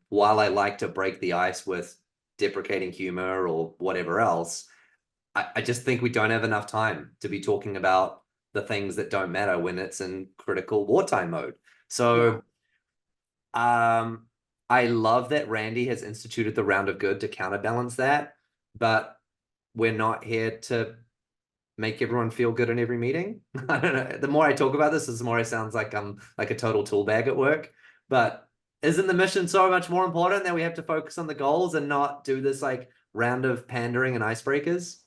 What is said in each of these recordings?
while I like to break the ice with deprecating humor or whatever else, I just think we don't have enough time to be talking about the things that don't matter when it's in critical wartime mode. So I love that Randy has instituted the round of good to counterbalance that, but we're not here to make everyone feel good in every meeting. I don't know. The more I talk about this, the more it sounds like I'm like a total tool bag at work. But isn't the mission so much more important that we have to focus on the goals and not do this like round of pandering and icebreakers?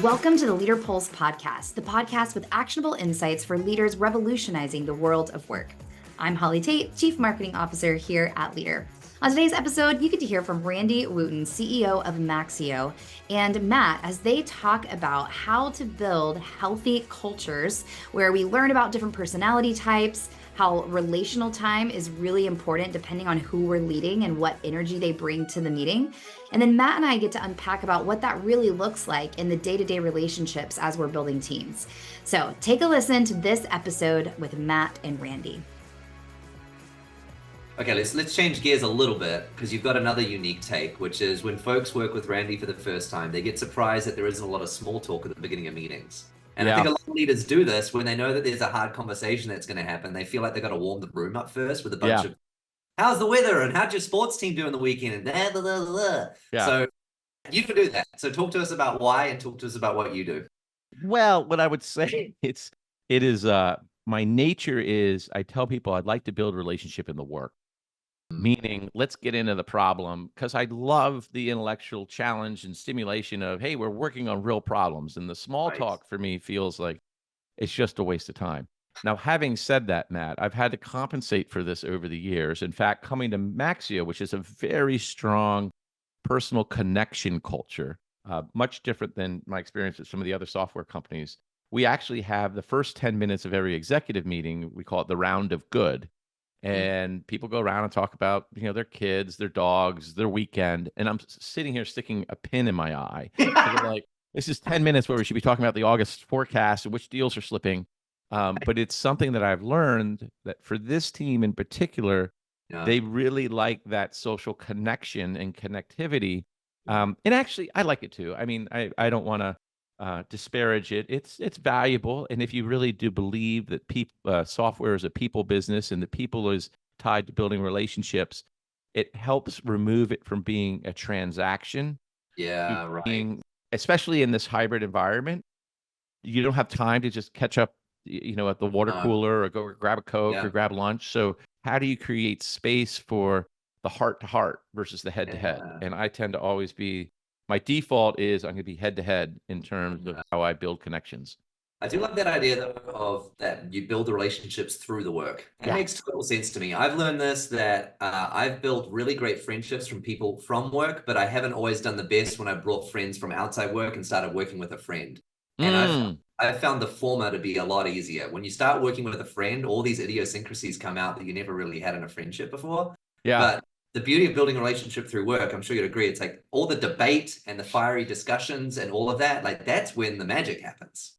Welcome to the LeadrPulse Podcast, the podcast with actionable insights for leaders revolutionizing the world of work. I'm Holly Tate, Chief Marketing Officer here at Leadr. On today's episode, you get to hear from Randy Wootton, CEO of Maxio, and Matt as they talk about how to build healthy cultures where we learn about different personality types, how relational time is really important depending on who we're leading and what energy they bring to the meeting. And then Matt and I get to unpack about what that really looks like in the day-to-day relationships as we're building teams. So take a listen to this episode with Matt and Randy. Okay, let's change gears a little bit because you've got another unique take, which is when folks work with Randy for the first time, they get surprised that there isn't a lot of small talk at the beginning of meetings. And I think a lot of leaders do this when they know that there's a hard conversation that's going to happen. They feel like they've got to warm the room up first with a bunch of, how's the weather and how'd your sports team do on the weekend? And blah, blah, blah, blah. So you can do that. So talk to us about why and talk to us about what you do. Well, what I would say, it is my nature is I tell people I'd like to build a relationship in the work. Meaning, let's get into the problem because I love the intellectual challenge and stimulation of, hey, we're working on real problems. And the small talk for me feels like it's just a waste of time. Now, having said that, Matt, I've had to compensate for this over the years. In fact, coming to Maxio, which is a very strong personal connection culture, much different than my experience at some of the other software companies, we actually have the first 10 minutes of every executive meeting, we call it the round of good. And people go around and talk about, their kids, their dogs, their weekend. And I'm sitting here sticking a pin in my eye. Like, this is 10 minutes where we should be talking about the August forecast and which deals are slipping. But it's something that I've learned that for this team in particular, they really like that social connection and connectivity. And actually, I like it too. I mean, I don't want to disparage it. It's valuable, and if you really do believe that software is a people business and the people is tied to building relationships, it helps remove it from being a transaction. Especially in this hybrid environment, you don't have time to just catch up, at the water cooler or go grab a Coke or grab lunch. So how do you create space for the heart to heart versus the head to head? And I tend to always be. My default is I'm going to be head-to-head in terms of how I build connections. I do like that idea though, of that you build the relationships through the work. It makes total sense to me. I've learned this, that I've built really great friendships from people from work, but I haven't always done the best when I brought friends from outside work and started working with a friend. And I've found the former to be a lot easier. When you start working with a friend, all these idiosyncrasies come out that you never really had in a friendship before. But the beauty of building a relationship through work, I'm sure you'd agree, it's like all the debate and the fiery discussions and all of that, like that's when the magic happens.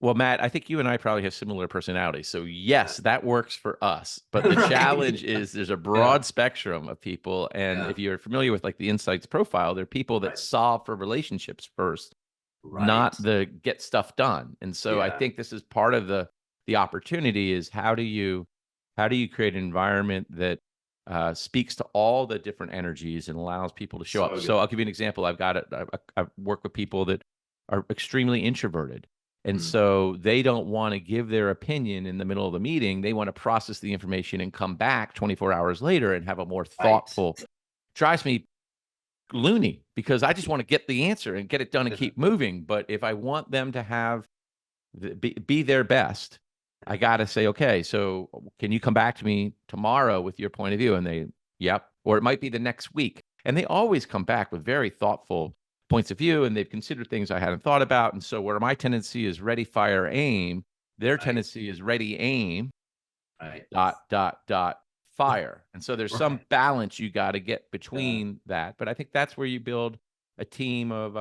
Well, Matt, I think you and I probably have similar personalities. So yes, that works for us. But the challenge is there's a broad spectrum of people. And if you're familiar with like the Insights profile, they're people that solve for relationships first, not the get stuff done. And so I think this is part of the opportunity is how do you create an environment that speaks to all the different energies and allows people to show up. So I'll give you an example. I've worked with people that are extremely introverted. And so they don't want to give their opinion in the middle of the meeting. They want to process the information and come back 24 hours later and have a more thoughtful, drives me loony because I just want to get the answer and get it done and keep moving. But if I want them to have, be their best, I got to say, okay, so can you come back to me tomorrow with your point of view? And they, or it might be the next week. And they always come back with very thoughtful points of view, and they've considered things I hadn't thought about. And so where my tendency is ready, fire, aim, their tendency is ready, aim, fire. And so there's some balance you got to get between that. But I think that's where you build a team of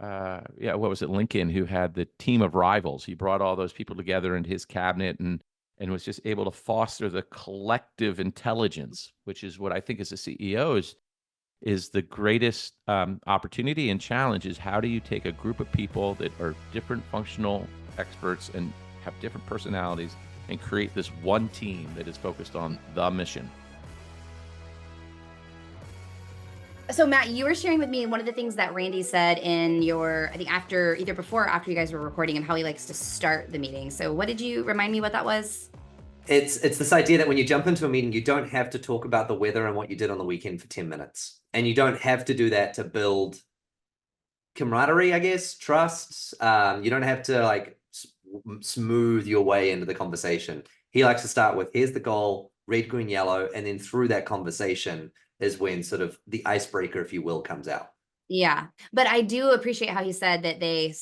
what was it, Lincoln, who had the team of rivals. He brought all those people together in his cabinet and was just able to foster the collective intelligence, which is what I think as a CEO is the greatest opportunity and challenge. Is how do you take a group of people that are different functional experts and have different personalities and create this one team that is focused on the mission? So Matt, you were sharing with me one of the things that Randy said in your, I think either before or after you guys were recording, of how he likes to start the meeting. So what did you remind me what that was? It's this idea that when you jump into a meeting, you don't have to talk about the weather and what you did on the weekend for 10 minutes. And you don't have to do that to build camaraderie, I guess, trust. You don't have to like smooth your way into the conversation. He likes to start with, here's the goal, red, green, yellow. And then through that conversation is when sort of the icebreaker, if you will, comes out. Yeah. But I do appreciate how he said that they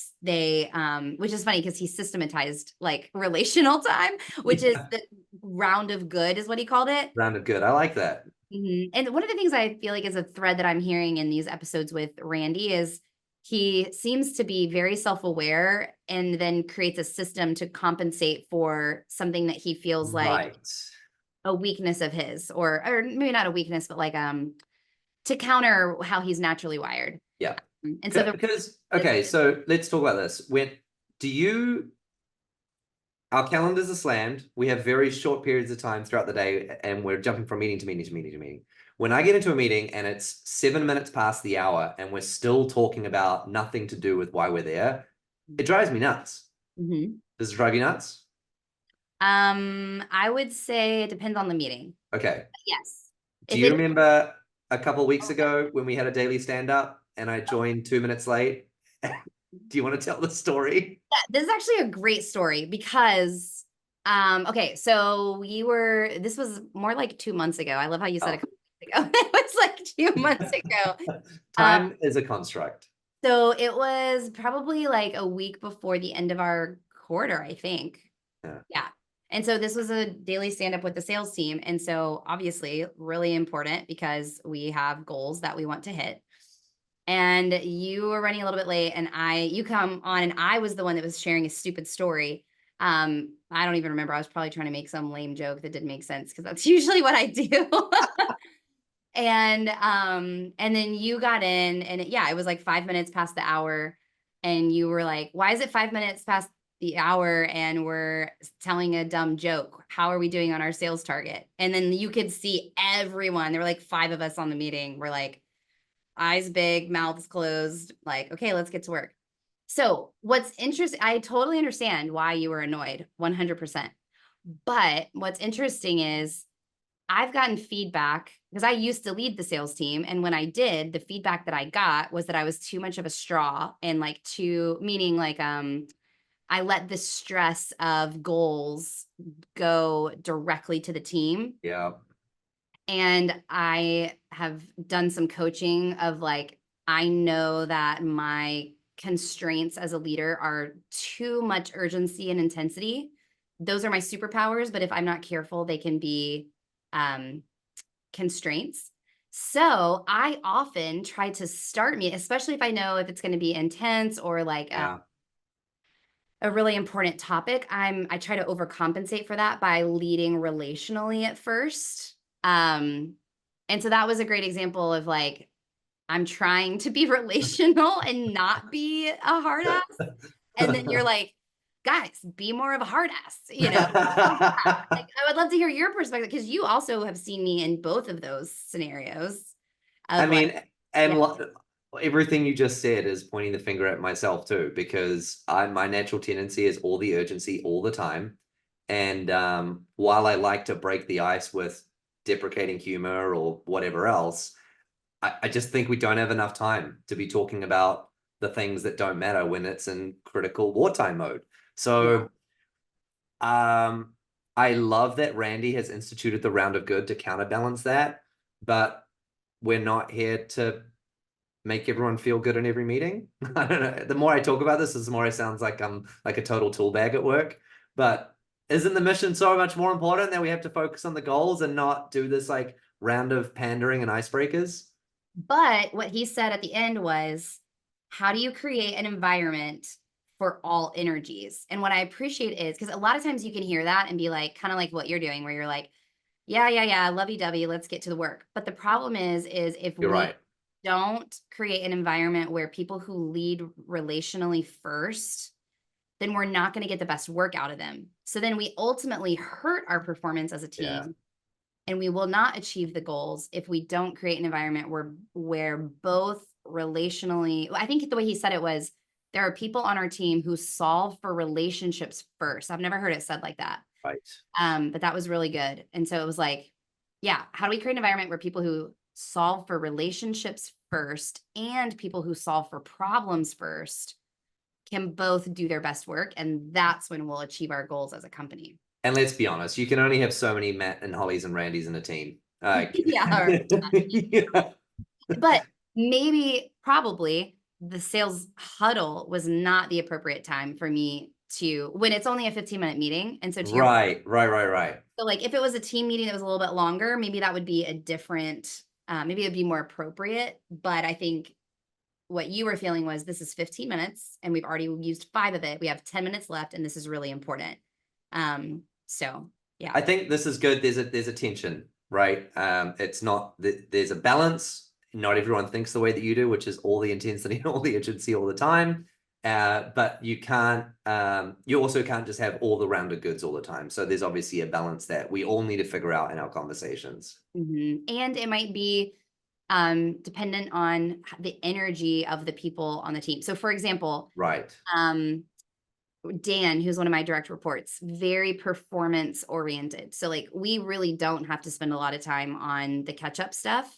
which is funny because he systematized like relational time, which is the round of good is what he called it. Round of good. I like that. And one of the things I feel like is a thread that I'm hearing in these episodes with Randy is he seems to be very self-aware and then creates a system to compensate for something that he feels like a weakness of his, or maybe not a weakness, but like to counter how he's naturally wired. Yeah. And so okay, so let's talk about this. Our calendars are slammed. We have very short periods of time throughout the day, and we're jumping from meeting to meeting to meeting to meeting. When I get into a meeting and it's 7 minutes past the hour and we're still talking about nothing to do with why we're there, it drives me nuts. Does it drive you nuts? I would say it depends on the meeting. Okay. Yes. Do you remember a couple of weeks ago when we had a daily stand-up and I joined 2 minutes late? Do you want to tell the story? Yeah, this is actually a great story because, okay, so this was more like 2 months ago. I love how you said a couple weeks ago. It was like 2 months ago. Time is a construct. So it was probably like a week before the end of our quarter, I think. Yeah. And so this was a daily stand-up with the sales team. And so obviously really important because we have goals that we want to hit. And you were running a little bit late and you come on and I was the one that was sharing a stupid story. I don't even remember. I was probably trying to make some lame joke that didn't make sense because that's usually what I do. And then you got in and it was like 5 minutes past the hour. And you were like, why is it 5 minutes past the hour and we're telling a dumb joke? How are we doing on our sales target? And then you could see everyone, there were like 5 of us on the meeting. We're like, eyes big, mouths closed, like, okay, let's get to work. So what's interesting, I totally understand why you were annoyed, 100%. But what's interesting is I've gotten feedback because I used to lead the sales team. And when I did, the feedback that I got was that I was too much of a straw and meaning like, I let the stress of goals go directly to the team. Yeah. And I have done some coaching of like, I know that my constraints as a leader are too much urgency and intensity. Those are my superpowers, but if I'm not careful, they can be constraints. So I often try to start me, especially if I know if it's going to be intense or like a really important topic. I try to overcompensate for that by leading relationally at first. And so that was a great example of like, I'm trying to be relational and not be a hard ass. And then you're like, guys, be more of a hard ass, Like, I would love to hear your perspective because you also have seen me in both of those scenarios. Everything you just said is pointing the finger at myself too, because my natural tendency is all the urgency all the time. And while I like to break the ice with deprecating humor or whatever else, I just think we don't have enough time to be talking about the things that don't matter when it's in critical wartime mode. So I love that Randy has instituted the round of good to counterbalance that, but we're not here to make everyone feel good in every meeting. I don't know. The more I talk about this, the more it sounds like I'm like a total tool bag at work. But isn't the mission so much more important that we have to focus on the goals and not do this like round of pandering and icebreakers? But what he said at the end was, how do you create an environment for all energies? And what I appreciate is, because a lot of times you can hear that and be like, kind of like what you're doing, where you're like, yeah, lovey-dovey, let's get to the work. But the problem is if You're we right. don't create an environment where people who lead relationally first, then we're not going to get the best work out of them. So then we ultimately hurt our performance as a team. Yeah. And we will not achieve the goals if we don't create an environment where both relationally, I think the way he said it was, there are people on our team who solve for relationships first. I've never heard it said like that. Right. But that was really good. And so it was like, yeah, how do we create an environment where people who solve for relationships first and people who solve for problems first can both do their best work? And that's when we'll achieve our goals as a company. And let's be honest, you can only have so many Matt and Hollies and Randys in a team. Yeah. Yeah. But maybe, probably, the sales huddle was not the appropriate time for me to, when it's only a 15-minute meeting. And so to Right. so like if it was a team meeting that was a little bit longer, maybe that would be a different, maybe it'd be more appropriate. But I think what you were feeling was, this is 15 minutes and we've already used 5 of it. We have 10 minutes left and this is really important. So yeah. I think this is good. There's a tension, right? It's not, there's a balance. Not everyone thinks the way that you do, which is all the intensity and all the urgency all the time. But you can't, you also can't just have all the rounded goods all the time. So there's obviously a balance that we all need to figure out in our conversations. And it might be dependent on the energy of the people on the team. So for example, Right. Dan, who's one of my direct reports, very performance oriented. So like we really don't have to spend a lot of time on the catch up stuff.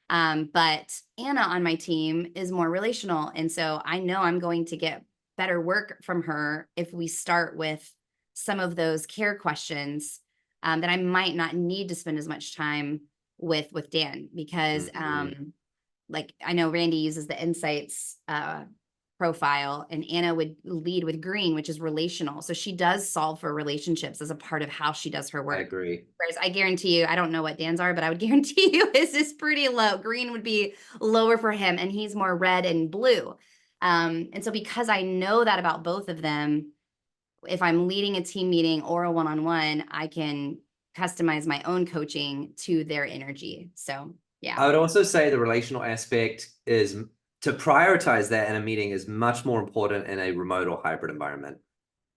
But Anna on my team is more relational. And so I know I'm going to get better work from her if we start with some of those care questions that I might not need to spend as much time with Dan, because like I know Randy uses the insights profile, and Anna would lead with green, which is relational. So she does solve for relationships as a part of how she does her work. I agree. Whereas I guarantee you, I don't know what Dan's are, but I would guarantee you his is pretty low. Green would be lower for him, and he's more red and blue. And so because I know that about both of them, if I'm leading a team meeting or a one-on-one, I can customize my own coaching to their energy. So yeah. I would also say the relational aspect is, to prioritize that in a meeting is much more important in a remote or hybrid environment.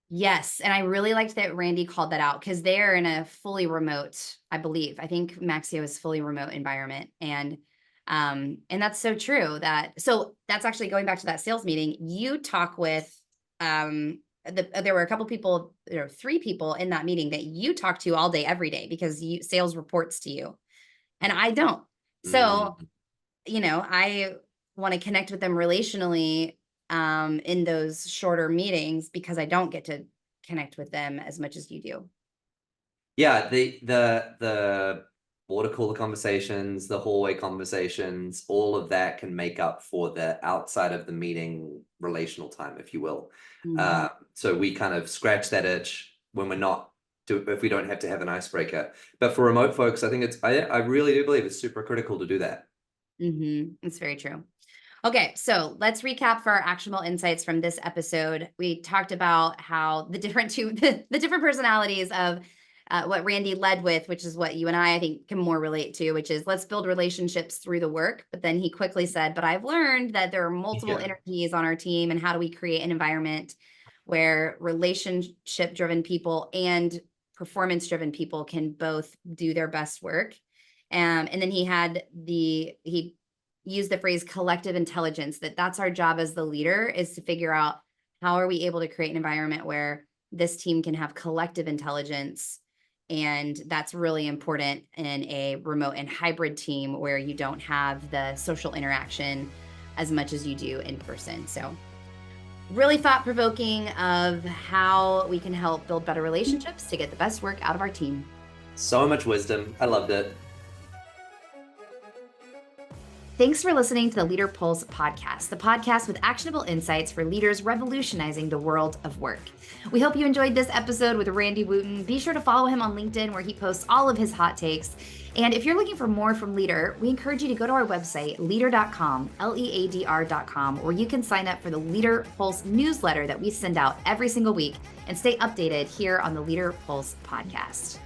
Yes. And I really liked that Randy called that out, because they're in a fully remote, I believe. I think Maxio is fully remote environment. And that's so true. So that's actually going back to that sales meeting. You talk with, there were a couple people, there were 3 people in that meeting that you talk to all day, every day, because sales reports to you and I don't. So, I want to connect with them relationally in those shorter meetings, because I don't get to connect with them as much as you do. Yeah, the water cooler conversations, the hallway conversations, all of that can make up for the outside of the meeting relational time, if you will. So we kind of scratch that itch when we're not, if we don't have to have an icebreaker. But for remote folks, I think I really do believe it's super critical to do that. It's very true. Okay, so let's recap for our actionable insights from this episode. We talked about how the different personalities of what Randy led with, which is what you and I think can more relate to, which is let's build relationships through the work. But then he quickly said, but I've learned that there are multiple energies on our team, and how do we create an environment where relationship-driven people and performance-driven people can both do their best work. And then he used the phrase collective intelligence, that's our job as the leader, is to figure out how are we able to create an environment where this team can have collective intelligence. And that's really important in a remote and hybrid team where you don't have the social interaction as much as you do in person. So really thought-provoking of how we can help build better relationships to get the best work out of our team. So much wisdom. I loved it. Thanks for listening to the LeadrPulse Podcast, the podcast with actionable insights for leaders revolutionizing the world of work. We hope you enjoyed this episode with Randy Wootton. Be sure to follow him on LinkedIn, where he posts all of his hot takes. And if you're looking for more from Leadr, we encourage you to go to our website, leadr.com, Leadr.com, where you can sign up for the LeadrPulse newsletter that we send out every single week and stay updated here on the LeadrPulse Podcast.